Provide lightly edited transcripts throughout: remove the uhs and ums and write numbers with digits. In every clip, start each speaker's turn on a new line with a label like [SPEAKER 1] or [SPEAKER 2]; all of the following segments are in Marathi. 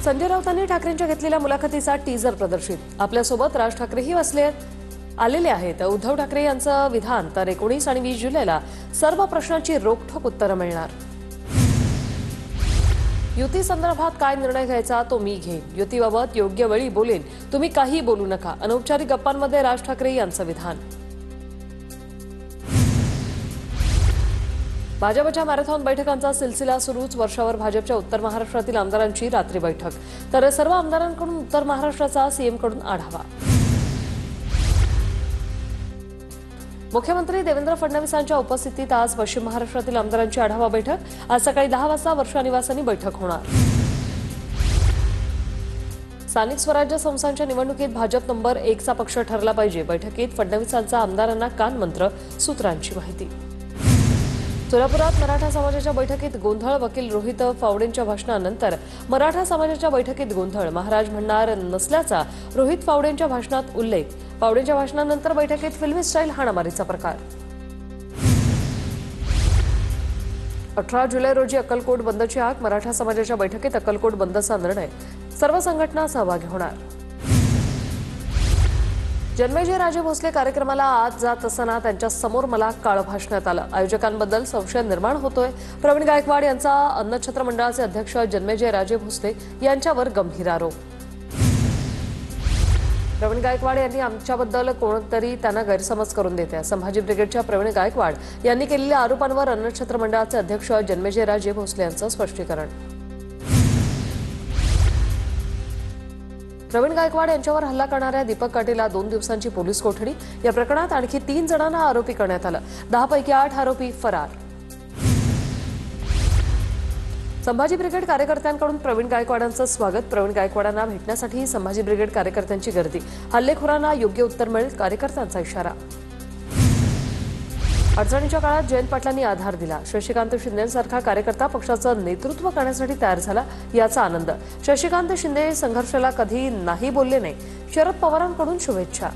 [SPEAKER 1] संजय राऊतांनी ठाकरेंच्या घेतलेल्या मुलाखतीचा टीजर प्रदर्शित. आपल्यासोबत राज ठाकरेही आलेले आहेत. उद्धव ठाकरे यांचं विधान तर 19 आणि 20 जुलैला सर्व प्रश्नांची रोखठोक उत्तरं मिळणार. युती संदर्भात काय निर्णय घ्यायचा तो मी घेईन. युतीबाबत योग्य वेळी बोलेन. तुम्ही काही बोलू नका. अनौपचारिक गप्पांमध्ये राज ठाकरे यांचं विधान. भाजपच्या मॅरेथॉन बैठकांचा सिलसिला सुरूच. वर्षावर भाजपच्या उत्तर महाराष्ट्रातील आमदारांची रात्री बैठक, तर सर्व आमदारांकडून उत्तर महाराष्ट्राचा सीएमकडून आढावा. मुख्यमंत्री देवेंद्र फडणवीसांच्या उपस्थितीत आज पश्चिम महाराष्ट्रातील आमदारांची आढावा बैठक. आज सकाळी 10 वाजता वर्षा निवासांनी बैठक होणार. स्थानिक स्वराज्य संस्थांच्या निवडणुकीत भाजप नंबर 1 चा पक्ष ठरला पाहिजे. बैठकीत फडणवीसांचा आमदारांना कानमंत्र. सूत्रांची माहिती. सोलापुरात मराठा समाजाच्या बैठकीत गोंधळ. वकील रोहित फावडेंच्या भाषणानंतर मराठा समाजाच्या बैठकीत गोंधळ. महाराज म्हणणार नसल्याचा रोहित फावडेंच्या भाषणात उल्लेख. फावडेंच्या भाषणानंतर बैठकीत फिल्मी स्टाईल हाणामारीचा प्रकार. 18 जुलै रोजी अक्कलकोट बंदची हाक. मराठा समाजाच्या बैठकीत अक्कलकोट बंदचा निर्णय. सर्व संघटना सहभागी होणार. जन्मेजय राजे भोसले कार्यक्रमाला आज जात असताना त्यांच्या समोर मला काळं भासण्यात आलं. आयोजकांबद्दल संशय निर्माण होतोय. प्रवीण गायकवाड यांचा अन्नछत्र मंडळाचे अध्यक्ष जन्मेजय राजे भोसले यांच्यावर गंभीर आरोप. प्रवीण गायकवाड यांनी आमच्याबद्दल कोणतरी त्यांना गैरसमज करून देते. संभाजी ब्रिगेडच्या प्रवीण गायकवाड यांनी केलेल्या आरोपांवर अन्नछत्र मंडळाचे अध्यक्ष जन्मेजय राजे भोसले यांचं स्पष्टीकरण. प्रवीण गायकवाड यांच्यावर हल्ला करणाऱ्या दीपक काटेला 2 दिवसांची पोलीस कोठडी. या प्रकरणात आणखी 3 जणांना आरोपी करण्यात आलं. 10 पैकी 8 आरोपी फरार. संभाजी ब्रिगेड कार्यकर्त्यांकडून प्रवीण गायकवाडांचं स्वागत. प्रवीण गायकवाडांना भेटण्यासाठी संभाजी ब्रिगेड कार्यकर्त्यांची गर्दी. हल्लेखोरांना योग्य उत्तर मिळेल, कार्यकर्त्यांचा इशारा. अडचणीच्या काळात जयंत पाटलांनी आधार दिला. शशिकांत शिंदेसारखा कार्यकर्ता पक्षाचं नेतृत्व करण्यासाठी तयार झाला, याचा आनंद. शशिकांत शिंदे संघर्षाला कधी नाही बोलले नाही. शरद पवारांकडून शुभेच्छा.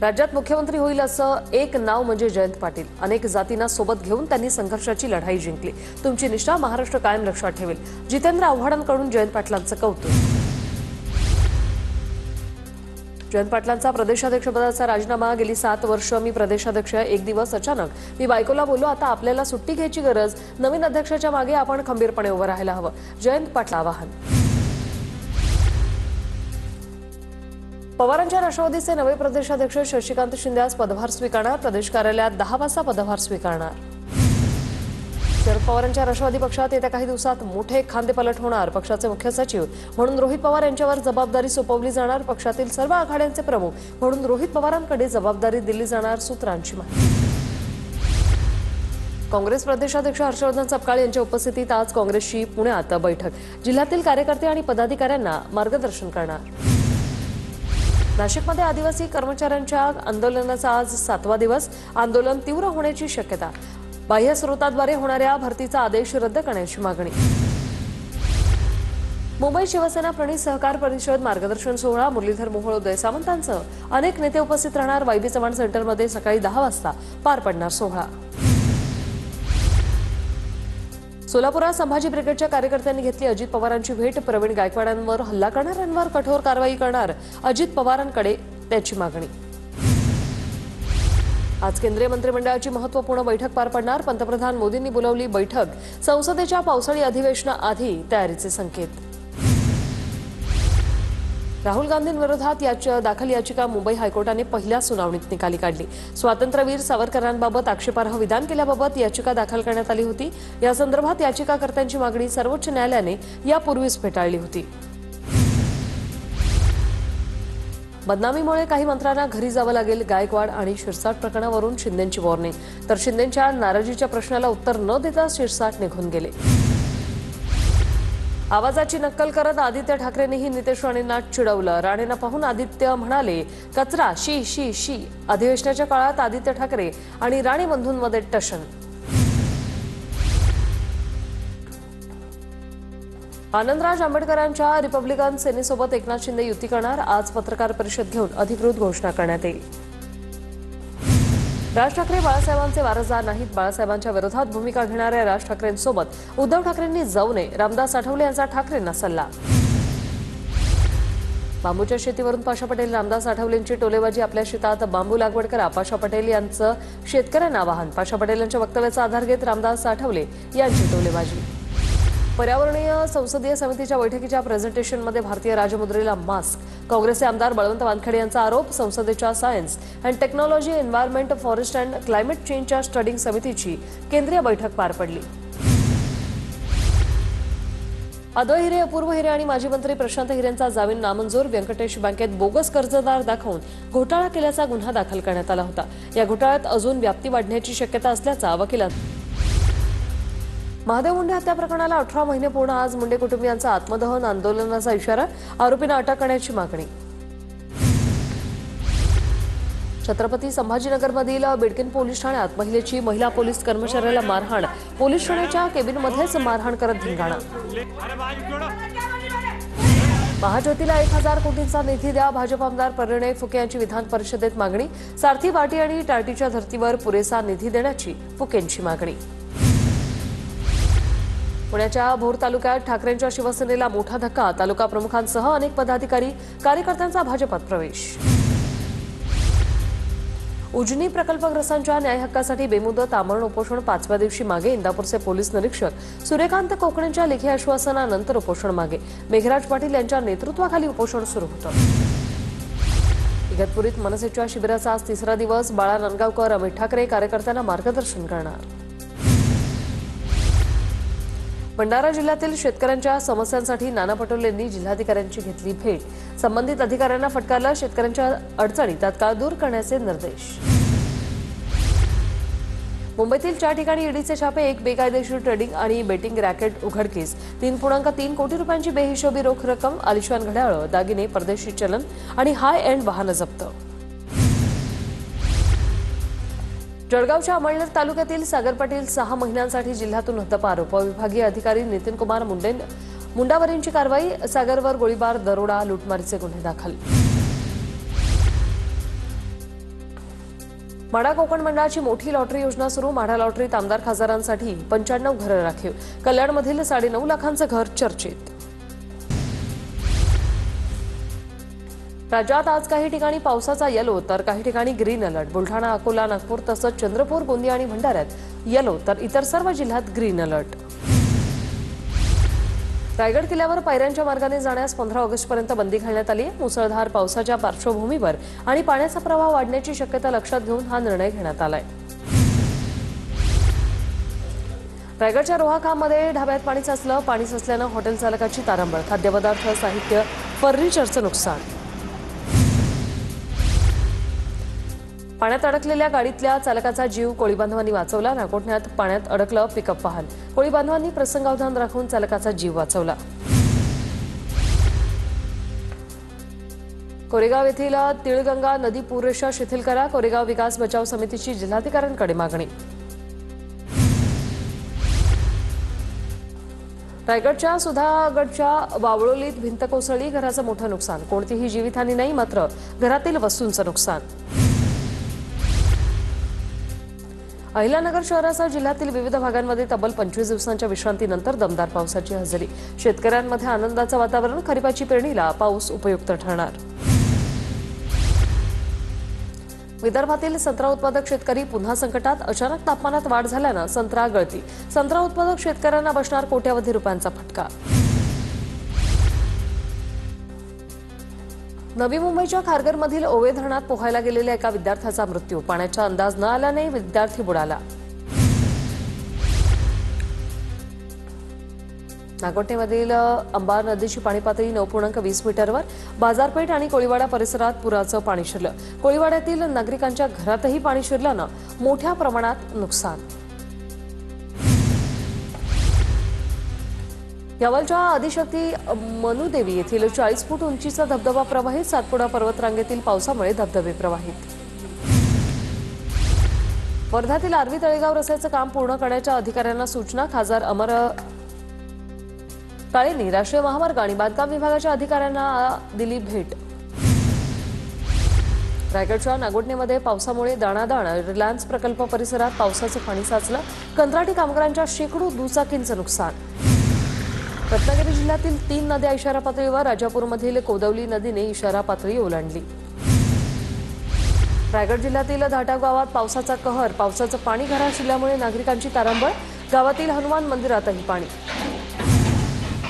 [SPEAKER 1] राज्यात मुख्यमंत्री होईल असं एक नाव म्हणजे जयंत पाटील. अनेक जातींना सोबत घेऊन त्यांनी संघर्षाची लढाई जिंकली. तुमची निष्ठा महाराष्ट्र कायम लक्षात ठेवेल. जितेंद्र आव्हाडांकडून जयंत पाटलांचं कौतुक. जयंत पाटलांचा प्रदेशाध्यक्षपदाचा राजीनामा. गेली 7 वर्ष मी प्रदेशाध्यक्ष. एक दिवस अचानक मी बायकोला बोललो, आता आपल्याला सुट्टी घ्यायची गरज. नवीन अध्यक्षाच्या मागे आपण खंबीरपणे उभं राहायला हवं. जयंत पाटील आवाहन. पवारांच्या राष्ट्रवादीचे नवे प्रदेशाध्यक्ष शशिकांत शिंदे आज पदभार स्वीकारणार. प्रदेश कार्यालयात 10 वाजता पदभार स्वीकारणार. शरद पवारांच्या राष्ट्रवादी पक्षात येत्या काही दिवसात मोठे खांदेपलट होणार. पक्षाचे मुख्य सचिव म्हणून रोहित पवार यांच्यावर जबाबदारी सोपवली जाणार. पक्षातील सर्व आघाड्यांचे प्रमुख म्हणून रोहित पवारांकडे जबाबदारी दिली जाणार. सूत्रांची माहिती. काँग्रेस प्रदेशाध्यक्ष हर्षवर्धन सपकाळ यांच्या उपस्थितीत आज काँग्रेसची पुण्यात बैठक. जिल्ह्यातील कार्यकर्ते आणि पदाधिकाऱ्यांना मार्गदर्शन करणार. नाशिकमध्ये आदिवासी कर्मचाऱ्यांच्या आंदोलनाचा आज 7वा दिवस. आंदोलन तीव्र होण्याची शक्यता. बाह्य स्रोताद्वारे होणाऱ्या भरतीचा आदेश रद्द करण्याची मागणी. मुंबई शिवसेना प्रणित सहकार परिषद मार्गदर्शन सोहळा. मुरलीधर मोहोळ, उदय सामंतांसह अनेक नेते उपस्थित राहणार. वायबी चव्हाण सेंटरमध्ये सकाळी 10 वाजता पार पडणार सोहळा. सोलापुरात संभाजी ब्रिगेडच्या कार्यकर्त्यांनी घेतली अजित पवारांची भेट. प्रवीण गायकवाडांवर हल्ला करणाऱ्यांवर कठोर कारवाई करणार. अजित पवारांकडे त्याची मागणी. आज केंद्रीय मंत्रिमंडळाची महत्त्वपूर्ण बैठक पार पडणार. पंतप्रधान मोदींनी बोलावली बैठक. संसदेच्या पावसाळी अधिवेशनाआधी तयारीचे संकेत. राहुल गांधींविरोधात दाखल याचिका मुंबई हायकोर्टाने पहिल्या सुनावणीत निकाली काढली. स्वातंत्र्यवीर सावरकरांबाबत आक्षेपार्ह विधान केल्याबाबत याचिका दाखल करण्यात आली होती. या संदर्भात याचिकाकर्त्यांची मागणी सर्वोच्च न्यायालयाने यापूर्वीच फेटाळली होती. बदनामीमुळे काही मंत्र्यांना घरी जावं लागेल. गायकवाड आणि शिरसाट प्रकरणावरून शिंदेंची वॉर्निंग. तर शिंदेंच्या नाराजीच्या प्रश्नाला उत्तर न देता शिरसाट निघून गेले. आवाजाची नक्कल करत आदित्य ठाकरेंनीही नितेश राणेंना चिडवलं. राणेंना पाहून आदित्य म्हणाले, कचरा, शी शी शी. अधिवेशनाच्या काळात आदित्य ठाकरे आणि राणे बंधूंमध्ये टशन. आनंदराज आंबेडकरांच्या रिपब्लिकन सेनेसोबत एकनाथ शिंदे युती करणार. आज पत्रकार परिषद घेऊन अधिकृत घोषणा करण्यात येईल. राज ठाकरे बाळासाहेबांचे वारसदार नाहीत. बाळासाहेबांच्या विरोधात भूमिका घेणाऱ्या राज ठाकरेंसोबत उद्धव ठाकरेंनी जाऊ नये. रामदास आठवले यांचा ठाकरेंना सल्ला. बांबूच्या शेतीवरून पाशा पटेल. रामदास आठवलेंची टोलेबाजी. आपल्या शेतात बांबू लागवड करा. पाशा पटेल यांचं शेतकऱ्यांना आवाहन. पाशा पटेल यांच्या वक्तव्याचा आधार घेत रामदास आठवले यांची टोलेबाजी. पर्यावरणीय संसदीय समितीच्या बैठकीच्या प्रेझेंटेशनमध्ये भारतीय राजमुद्रेला मास्क. काँग्रेसचे आमदार बळवंत वानखेडे यांचा आरोप. संसदेच्या science and technology, environment, forest and climate चेंजच्या स्टडिंग समितीची केंद्रीय बैठक पार पडली. अद्वै हिरे, अपूर्व हिरे आणि माजी मंत्री प्रशांत हिरेंचा जामीन नामंजूर. व्यंकटेश बँकेत बोगस कर्जदार दाखवून घोटाळा केल्याचा गुन्हा दाखल करण्यात आला होता. या घोटाळ्यात अजून व्याप्ती वाढण्याची शक्यता असल्याचा वकिलांचा. महादेव मुंडे हत्या प्रकरणाला 18 महिने पूर्ण. आज मुंडे कुटुंबियांचा आत्मदहन आंदोलनाचा इशारा. आरोपींना अटक करण्याची मागणी. छत्रपती संभाजीनगरमधील बिडकीन पोलीस ठाण्यात महिला पोलीस कर्मचाऱ्याला मारहाण. पोलीस ठाण्याच्या केबिनमध्येच मारहाण करत धिंगाणा. महाज्योतीला 1000 कोटींचा निधी द्या. भाजप आमदार परिणय फुके यांची विधान परिषदेत मागणी. सारथी, बाटी आणि टार्टीच्या धर्तीवर पुरेसा निधी देण्याची फुकेंची मागणी. पुण्याच्या भोर तालुक्यात ठाकरेंच्या शिवसेनेला मोठा धक्का. तालुका प्रमुखांसह अनेक पदाधिकारी कार्यकर्त्यांचा भाजपात प्रवेश. उजनी प्रकल्पग्रस्तांच्या न्याय हक्कासाठी बेमुदत आमरण उपोषण 5व्या दिवशी मागे. इंदापूरचे पोलीस निरीक्षक सूर्यकांत कोकणेंच्या लेखी आश्वासनानंतर उपोषण मागे. मेघराज पाटील यांच्या नेतृत्वाखाली उपोषण सुरू होतं. इगतपुरीत मनसेच्या शिबिराचा आज 3रा दिवस. बाळा नांदगावकर, अमित ठाकरे कार्यकर्त्यांना मार्गदर्शन करणार. भंडारा जिल्ह्यातील शेतकऱ्यांच्या समस्यांसाठी नाना पटोलेंनी जिल्हाधिकाऱ्यांची घेतली भेट. संबंधित अधिकाऱ्यांना फटकारला. शेतकऱ्यांच्या अडचणी तात्काळ दूर करण्याचे निर्देश. मुंबईतील 4 ठिकाणी ईडीचे छापे. एक बेकायदेशीर ट्रेडिंग आणि बेटिंग रॅकेट उघडकीस. 3.3 कोटी रुपयांची बेहिशोबी रोख रक्कम, आलिशान घड्याळं, दागिने, परदेशी चलन आणि हाय एंड वाहनं जप्त. जळगावच्या अमळनेर तालुक्यातील सागर पाटील 6 महिन्यांसाठी जिल्ह्यातून हद्दपार. उपविभागीय अधिकारी नितीन कुमार मुंडावरींची कारवाई. सागरवर गोळीबार, दरोडा, लुटमारीचे गुन्हे दाखल. माढा कोकण मंडळाची मोठी लॉटरी योजना सुरू. माढा लॉटरीत आमदार खासदारांसाठी 95 घरं राखीव. कल्याणमधील 9.5 लाखांचं घर चर्चेत. राज्यात आज काही ठिकाणी पावसाचा येलो तर काही ठिकाणी ग्रीन अलर्ट. बुलढाणा, अकोला, नागपूर तसंच चंद्रपूर, गोंदिया आणि भंडाऱ्यात येलो तर इतर सर्व जिल्ह्यात ग्रीन अलर्ट. रायगड किल्ल्यावर पायऱ्यांच्या मार्गाने जाण्यास 15 ऑगस्टपर्यंत बंदी घालण्यात आली आहे. मुसळधार पावसाच्या पार्श्वभूमीवर आणि पाण्याचा प्रवाह वाढण्याची शक्यता लक्षात घेऊन हा निर्णय घेण्यात आलाय. रायगडच्या रोहा खांबमध्ये ढाब्यात पाणी साचलं. पाणी साचल्यानं हॉटेल चालकाची तारांबळ. खाद्यपदार्थ, साहित्य, फर्निचरचं नुकसान. पाण्यात अडकलेल्या गाडीतल्या चालकाचा जीव कोळी बांधवांनी वाचवला. नागोठण्यात पाण्यात अडकलं पिकअप वाहन. कोळी बांधवांनी प्रसंगावधान राखून चालकाचा जीव वाचवला. कोरेगाव येथील तिळगंगा नदी पूररेषा शिथिल करा. कोरेगाव विकास बचाव समितीची जिल्हाधिकाऱ्यांकडे मागणी. रायगडच्या सुधागडच्या वावळोलीत भिंत कोसळली. घराचं मोठं नुकसान. कोणतीही जीवितहानी नाही, मात्र घरातील वस्तूंचं नुकसान. अहिल्यानगर शहरासह जिल्ह्यातील विविध भागांमध्ये तब्बल 25 दिवसांच्या विश्रांतीनंतर दमदार पावसाची हजेरी. शेतकऱ्यांमध्ये आनंदाचं वातावरण. खरीपाची पेरणीला पाऊस उपयुक्त ठरणार. विदर्भातील संत्रा उत्पादक शेतकरी पुन्हा संकटात. अचानक तापमानात वाढ झाल्यानं संत्रा गळती. संत्रा उत्पादक शेतकऱ्यांना बसणार कोट्यवधी रुपयांचा फटका. नवी मुंबईच्या खारघरमधील ओवे धरणात पोहायला गेलेल्या एका विद्यार्थ्याचा मृत्यू. पाण्याचा अंदाज न आल्याने विद्यार्थी बुडाला. नागोठणेमधील अंबार नदीची पाणी पातळी 9.20 मीटरवर. बाजारपेठ आणि कोळीवाडा परिसरात पुराचं पाणी शिरलं. कोळीवाड्यातील नागरिकांच्या घरातही पाणी शिरल्यानं मोठ्या प्रमाणात नुकसान. यावलच्या आदिशक्ती मनुदेवी येथील 40 फूट उंचीचा धबधबा प्रवाहित. सातपुडा पर्वतरांगेतील पावसामुळे धबधबे प्रवाहित. वर्ध्यातील आर्वी तळेगाव रस्त्याचं काम पूर्ण करण्याच्या अधिकाऱ्यांना सूचना. खासदार अमर काळेंनी राष्ट्रीय महामार्ग आणि बांधकाम विभागाच्या अधिकाऱ्यांना दिली भेट. रायगडच्या नागोठणेमध्ये पावसामुळे दाणादाण, रिलायन्स प्रकल्प परिसरात पावसाचं पाणी साचलं. कंत्राटी कामगारांच्या शेकडो दुचाकींचं नुकसान. रत्नागिरी जिल्ह्यातील 3 नद्या इशारा पातळीवर, राजापूरमधील कोदवली नदीने इशारा पातळी ओलांडली. रायगड जिल्ह्यातील धाटाव गावात पावसाचा कहर, पावसाचं पाणी घरात शिरल्यामुळे नागरिकांची तारांबळ. गावातील हनुमान मंदिरातही पाणी.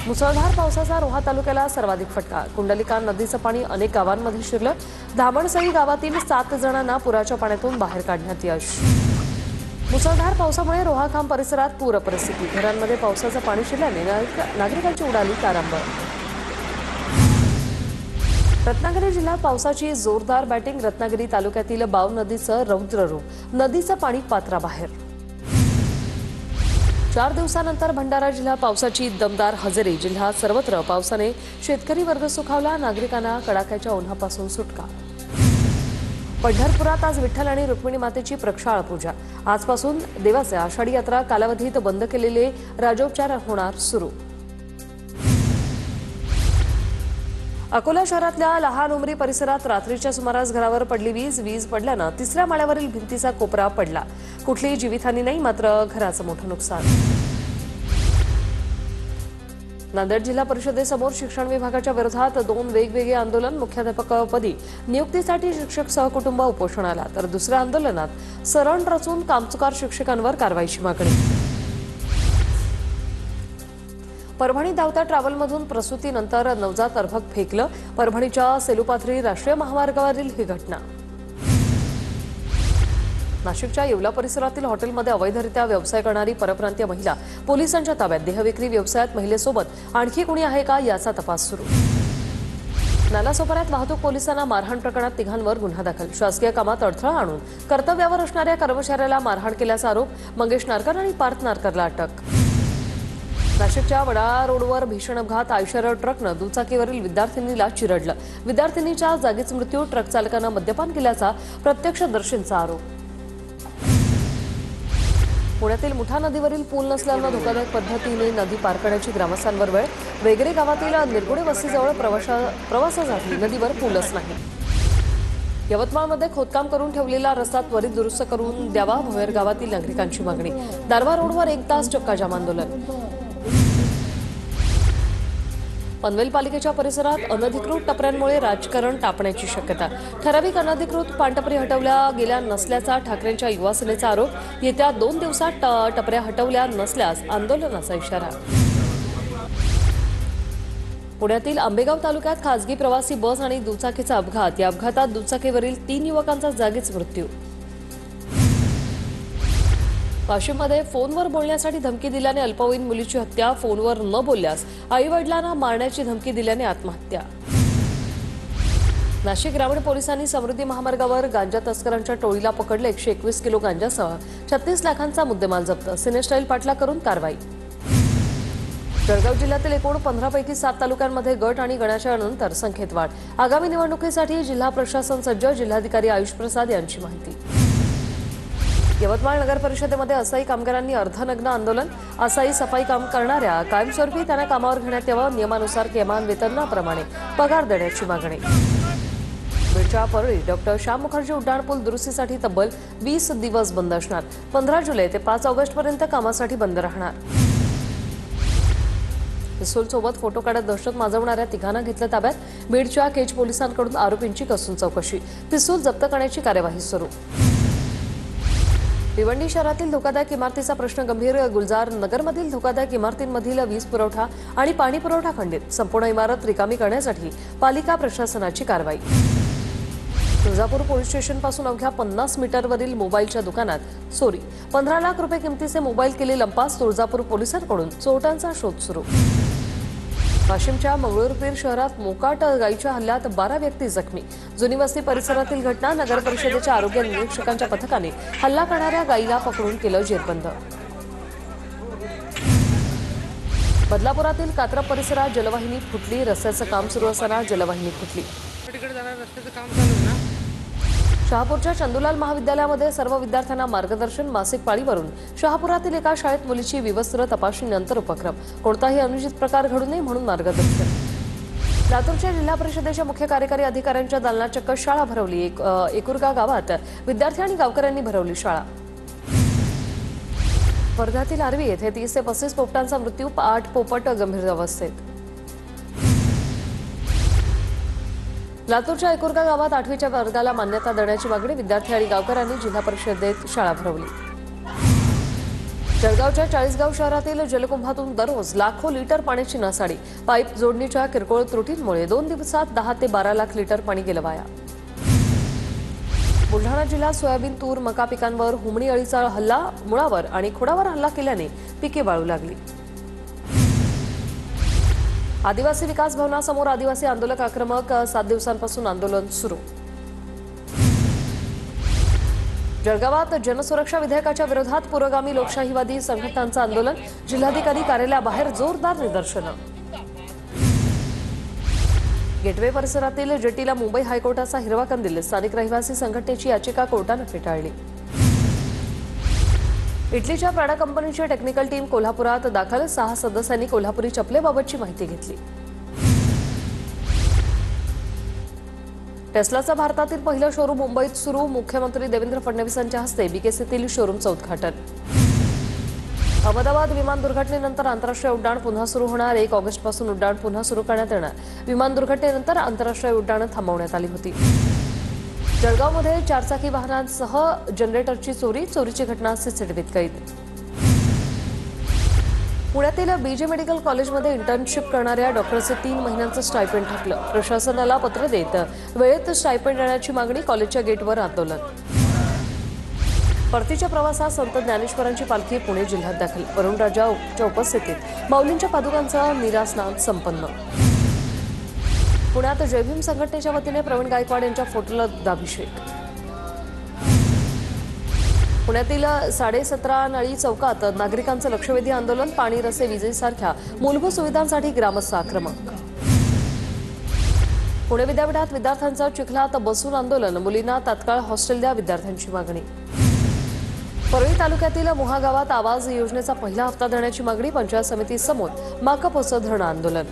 [SPEAKER 1] मुसळधार पावसाचा रोहा तालुक्याला सर्वाधिक फटका. कुंडलिका नदीचं पाणी अनेक गावांमध्ये शिरलं. धामणसई गावातील 7 जणांना पुराच्या पाण्यातून बाहेर काढण्यात यश. मुसळधार पावसामुळे रोहाखांब परिसरात पूर परिस्थिती. घरांमध्ये पावसाचं पाणी शिरल्याने नागरिकांची उडाली तारांबळ. रत्नागिरी जिल्ह्यात पावसाची जोरदार बॅटिंग. रत्नागिरी तालुक्यातील बाव नदीचं रौद्र रूप. नदीचं पाणी पात्राबाहेर. 4 दिवसानंतर भंडारा जिल्ह्यात पावसाची दमदार हजेरी. जिल्ह्यात सर्वत्र पावसाने शेतकरी वर्ग सुखावला. नागरिकांना कडाक्याच्या उन्हापासून सुटका. पंढरपुरात आज विठ्ठल आणि रुक्मिणी मातेची प्रक्षाळ पूजा. आजपासून देवाचे आषाढी यात्रा कालावधीत बंद केलेले राजोपचार होणार सुरू. अकोला शहरातल्या लहान उमरी परिसरात रात्रीच्या सुमारास घरावर पडली वीज. वीज पडल्यानं 3ऱ्या माळ्यावरील भिंतीचा कोपरा पडला. कुठलीही जीवितहानी नाही, मात्र घराचं मोठं नुकसान. नांदेड जिल्हा परिषदेसमोर शिक्षण विभागाच्या विरोधात 2 वेगवेगळे आंदोलन. मुख्याध्यापकपदी नियुक्तीसाठी शिक्षक सहकुटुंब उपोषणाला, तर दुसऱ्या आंदोलनात सरण रचून कामचुकार शिक्षकांवर कारवाईची मागणी. परभणी धावत्या ट्रॅव्हलमधून प्रसूतीनंतर नवजात अर्भक फेकलं. परभणीच्या सेलूपाथरी राष्ट्रीय महामार्गावरील ही घटना. नाशिकच्या येवला परिसरातील हॉटेलमध्ये अवैधरित्या व्यवसाय करणारी परप्रांतीय महिला पोलिसांच्या ताब्यात. देहविक्री व्यवसायात महिलेसोबत आणखी कोणी आहे का याचा तपास सुरू. नालासोपाऱ्यात वाहतूक पोलिसांना मारहाण प्रकरणात 3घांवर गुन्हा दाखल. शासकीय कामात अडथळा आणून कर्तव्यावर असणाऱ्या कर्मचाऱ्याला मारहाण केल्याचा आरोप. मंगेश नारकर आणि पार्थ नारकरला अटक. नाशिकच्या वडाळा रोडवर भीषण अपघात. आयशर ट्रकनं दुचाकीवरील विद्यार्थिनीला चिरडलं. विद्यार्थिनीच्या जागीच मृत्यू. ट्रक चालकानं मद्यपान केल्याचा प्रत्यक्षदर्शींचा आरोप. पुण्यातील मुठा नदीवरील पूल नसल्यानं धोकादायक पद्धतीने नदी पार करण्याची ग्रामस्थांवर वेळ. वेगरे गावातील निरगुडे वस्तीजवळ प्रवासासाठी नदीवर पूलच नाही. यवतमाळमध्ये खोदकाम करून ठेवलेला रस्ता त्वरित दुरुस्त करून द्यावा. भोयर गावातील नागरिकांची मागणी. दारवा रोडवर 1 तास चक्काजाम आंदोलन. पनवेल पालिकेच्या परिसरात अनधिकृत टपऱ्यांमुळे राजकारण तापण्याची शक्यता. ठराविक अनधिकृत पानटपरी हटवल्या गेल्या नसल्याचा ठाकरेंच्या युवासेनेचा आरोप. येत्या 2 दिवसात टपऱ्या हटवल्या नसल्यास आंदोलनाचा इशारा. पुण्यातील आंबेगाव तालुक्यात खासगी प्रवासी बस आणि दुचाकीचा अपघात. या अपघातात दुचाकीवरील 3 युवकांचा जागीच मृत्यू. वाशिममध्ये फोनवर बोलण्यासाठी धमकी दिल्याने अल्पवयीन मुलीची हत्या. फोनवर न बोलल्यास आईवडिलांना मारण्याची धमकी दिल्याने आत्महत्या. नाशिक ग्रामीण पोलिसांनी समृद्धी महामार्गावर गांजा तस्करांच्या टोळीला पकडले. 121 किलो गांजासह 36 लाखांचा मुद्देमाल जप्त. सिनेस्टाईल पाटला करून कारवाई. जळगाव जिल्ह्यातील एकूण 15 पैकी 7 तालुक्यांमध्ये गट आणि गणाच्यानंतर संख्येत वाढ. आगामी निवडणुकीसाठी जिल्हा प्रशासन सज्ज. जिल्हाधिकारी आयुष प्रसाद यांची माहिती. यवतमाळ नगर परिषदेमध्ये असाई कामगारांनी अर्धनग्न आंदोलन. असाई सफाई काम करणाऱ्या कायमस्वरूपी त्यांना कामावर घेण्यात यावं. नियमानुसार किमान वेतनाप्रमाणे पगार देण्याची मागणी. बीडच्या परळी डॉक्टर श्याम मुखर्जी उड्डाणपूल दुरुस्तीसाठी तब्बल 20 दिवस बंद असणार. 15 जुलै ते 5 ऑगस्टपर्यंत कामासाठी बंद राहणार. पिस्तूलसोबत फोटो काढत दहशत माजवणाऱ्या 3घांना घेतलं ताब्यात. बीडच्या केज पोलिसांकडून आरोपींची कसून चौकशी. पिस्तूल जप्त करण्याची कार्यवाही सुरू. भिवंडी शहरातील धोकादायक इमारतीचा प्रश्न गंभीर. गुलजार नगरमधील धोकादायक इमारतींमधील वीज पुरवठा आणि पाणी पुरवठा खंडित. संपूर्ण इमारत रिकामी करण्यासाठी पालिका प्रशासनाची कारवाई. तुळजापूर पोलीस स्टेशनपासून अवघ्या 50 मीटरवरील मोबाईलच्या दुकानात चोरी. 15 लाख रुपये किमतीचे मोबाईल केले लंपास. तुळजापूर पोलिसांकडून चोरट्यांचा शोध सुरू. वाशिमच्या मंगळूरपीर शहरात मोकाट गायीच्या हल्ल्यात 12 व्यक्ती जखमी. जुनी वस्ती परिसरातील घटना. नगर परिषदेच्या आरोग्य निरीक्षकांच्या पथकाने हल्ला करणाऱ्या गायीला पकडून केलं जेरबंद. बदलापुरातील कात्रप परिसरात जलवाहिनी फुटली. रस्त्याचं काम सुरू असताना जलवाहिनी फुटली. शहापूरच्या चंदूलाल महाविद्यालयामध्ये सर्व विद्यार्थ्यांना मार्गदर्शन. मासिक पाळीवरून शहापुरातील एका शाळेत मुलीची विवस्त्र तपासणीनंतर उपक्रम. कोणताही अनुचित प्रकार घडू नये म्हणून मार्गदर्शन. लातूरच्या जिल्हा परिषदेच्या मुख्य कार्यकारी अधिकाऱ्यांच्या दालनात चक्क शाळा भरवली। एकुरगा गावात विद्यार्थी आणि गावकऱ्यांनी भरवली शाळा। वर्ध्यातील आर्वी येथे 30 ते 35 पोपटांचा मृत्यू, 8 पोपट गंभीर अवस्थेत। लातूरच्या एकुरगा गावात 8वीच्या वर्गाला मान्यता देण्याची मागणी विद्यार्थी आणि गावकऱ्यांनी जिल्हा परिषदेत शाळा भरवली। जळगावच्या चाळीसगाव शहरातील जलकुंभातून दररोज लाखो लिटर पाण्याची नासाडी, पाईप जोडणीच्या किरकोळ त्रुटींमुळे 2 दिवसात 10 ते 12 लाख लिटर पाणी गेलं वाया। बुलढाणा जिल्ह्यात सोयाबीन, तूर, मका पिकांवर हुमणी अळीचा हल्ला, मुळावर आणि खोडावर हल्ला केल्याने पिके वाळू लागली। आदिवासी विकास भवनासमोर आदिवासी आंदोलक आक्रमक, 7 दिवसांपासून आंदोलन सुरू। जळगावात जनसुरक्षा विधेयकाच्या विरोधात पुरोगामी लोकशाहीवादी संघटनांचं आंदोलन, जिल्हाधिकारी कार्यालयाबाहेर जोरदार निदर्शनं। गेटवे परिसरातील जेटीला मुंबई हायकोर्टाचा हिरवा कंदील, स्थानिक रहिवासी संघटनेची याचिका कोर्टानं फेटाळली। इटलीच्या प्राडा कंपनीची टेक्निकल टीम कोल्हापुरात दाखल, 6 सदस्यांनी कोल्हापुरी चपलेबाबतची माहिती घेतली। टेस्लाचं भारतातील पहिलं शोरूम मुंबईत सुरू, मुख्यमंत्री देवेंद्र फडणवीसांच्या हस्ते बीकेसीतील शोरूमचं उद्घाटन। अहमदाबाद विमान दुर्घटनेनंतर आंतरराष्ट्रीय उड्डाण पुन्हा सुरू होणार, 1 ऑगस्टपासून उड्डाण पुन्हा सुरू करण्यात येणार। विमान दुर्घटनेनंतर आंतरराष्ट्रीय उड्डाणं थांबवण्यात आली होती। जळगावमध्ये 4 चाकी वाहनांसह जनरेटरची चोरीची घटना सीसीटीव्हीत कैद। पुण्यातील बीजे मेडिकल कॉलेजमध्ये इंटर्नशिप करणाऱ्या डॉक्टरचे 3 महिन्यांचं स्टायपेंड थकलं, प्रशासनाला पत्र देत वेळेत स्टायपेंड देण्याची मागणी, कॉलेजच्या गेटवर आंदोलन। परतीच्या प्रवासात संत ज्ञानेश्वरांची पालखी पुणे जिल्ह्यात दाखल, वरुणराजाच्या उपस्थितीत माऊलींच्या पादुकांचं नीरास्नान संपन्न। पुण्यात जय भीम संघटनेच्या वतीने प्रवीण गायकवाड यांच्या फोटोला दुग्धाभिषेक। पुण्यातील 17.5 नळी चौकात नागरिकांचं लक्षवेधी आंदोलन, पाणी, रस्ते, विजेसारख्या मूलभूत सुविधांसाठी ग्रामस्थ आक्रमक। पुणे विद्यापीठात विद्यार्थ्यांचं चिखलात बसून आंदोलन, मुलींना तात्काळ हॉस्टेल द्या, विद्यार्थ्यांची मागणी। परळी तालुक्यातील मोहा गावात आवाज योजनेचा पहिला हप्ता देण्याची मागणी, पंचायत समितीसमोर माकपचं धरणं आंदोलन।